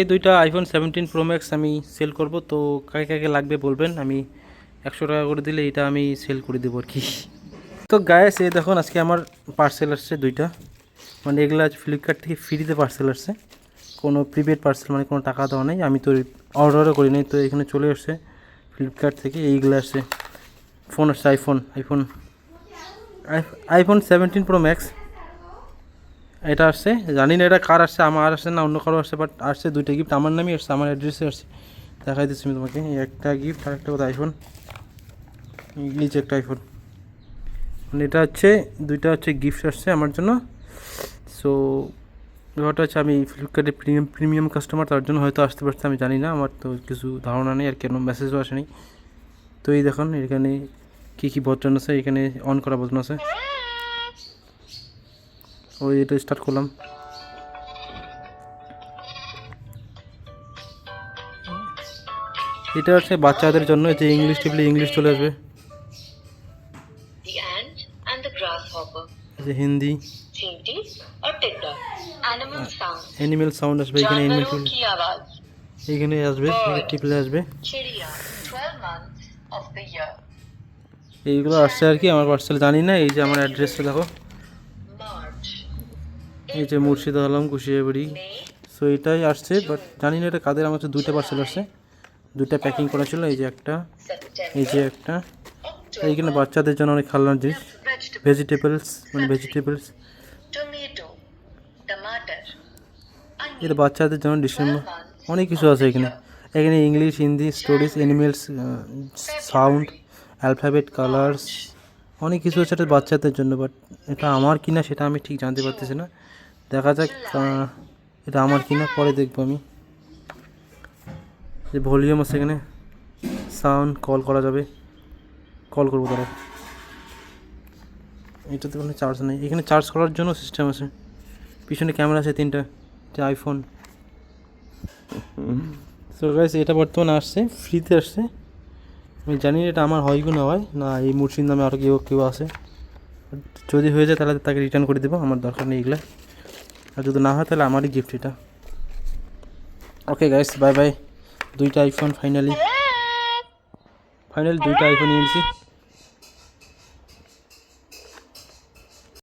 এই দুইটা iPhone 17 pro max আমি সেল করব, তো কাকে কাকে লাগবে বলবেন। আমি 100 টাকা করে দিলে এটা আমি সেল করে দেবো আর কি। তো গায়েস এই দেখুন আজকে আমার পার্সেল আসছে দুইটা, মানে এগুলো আজ ফ্লিপকার্ট থেকে ফ্রিতে পার্সেল আসছে, কোনো প্রিপেড পার্সেল, মানে কোনো টাকা দেওয়া নেই, আমি তো অর্ডারও করি নাই, তো এখানে চলে আসছে ফ্লিপকার্ট থেকে। এইগুলো আসছে, ফোন আসছে আইফোন 17 প্রো ম্যাক্স এটা আসছে। জানি না এটা কার আসছে, আমার আসছে না অন্য কারো আসছে, বাট আসছে দুইটা গিফট আমার নামই আসছে, আমার অ্যাড্রেসে আসছে। দেখাই দিচ্ছি আমি তোমাকে, একটা গিফট আর একটা কথা আইফোন। এই যে একটা আইফোন, মানে এটা হচ্ছে দুইটা হচ্ছে গিফট আসছে আমার জন্য। সো ব্যাপারটা হচ্ছে আমি ফ্লিপকার্টের প্রিমিয়াম কাস্টমার, তার জন্য হয়তো আসতে পারছে, আমি জানি না, আমার তো কিছু ধারণা নেই আর কেন মেসেজও আসেনি। তো এই দেখুন এখানে কী কী বটন আছে, এখানে অন করা বটন আছে। ওই এটা স্টার্ট করলাম, এটা হচ্ছে বাচ্চাদের জন্য, যে ইংলিশ টিপলে ইংলিশ চলে আসবে, যে হিন্দি অ্যানিমেল সাউন্ড আসবে, এখানে অ্যানিমেল এইখানে আসবে, টিপলে আসবে। এইগুলো আসছে আর কি আমার পার্সেল, জানি না। এই যে আমার অ্যাড্রেসটা দেখো, এই যে মুর্শিদা আলম কুশিয়াবাড়ি। সো এটাই আসছে, বাট জানি না এটা কাদের। আমার হচ্ছে দুইটা পার্সেল আসছে, দুইটা প্যাকিং করা ছিল। এই যে একটা, এই যে একটা। এইখানে বাচ্চাদের জন্য অনেক খেলনার জিনিস, ভেজিটেবলস, মানে ভেজিটেবলস, এটা বাচ্চাদের জন্য ডিসেম্বর, অনেক কিছু আছে এখানে। এখানে English, Hindi, stories, animals, sound, alphabet, colours, অনেক কিছু আছে এটা বাচ্চাদের জন্য। বাট এটা আমার কিনা সেটা আমি ঠিক জানতে পারতেছি না, দেখা যাক এটা আমার কিনা, পরে দেখবো আমি। যে ভলিউম আছে এখানে, সাউন্ড, কল করা যাবে, কল করবো তারা। এটাতে কোনো চার্জ নেই, এখানে চার্জ করার জন্য সিস্টেম আছে। পিছনে ক্যামেরা আছে তিনটা, যে আইফোন। সো গাইস এটা বর্তমানে আসছে, ফ্রিতে আসছে। আমি জানি না এটা আমার হয় কি না হয় না, এই মুর্শিদ নামে আরও কেউ কেউ আছে। যদি হয়ে যায় তাহলে তাকে রিটার্ন করে দেবো, আমার দরকার নেই এগুলো। আর যদি না হয় তাহলে আমারই গিফট এটা। Okay guys, bye bye. দুইটা আইফোন ফাইনালি দুইটা আইফোন নিয়েছি।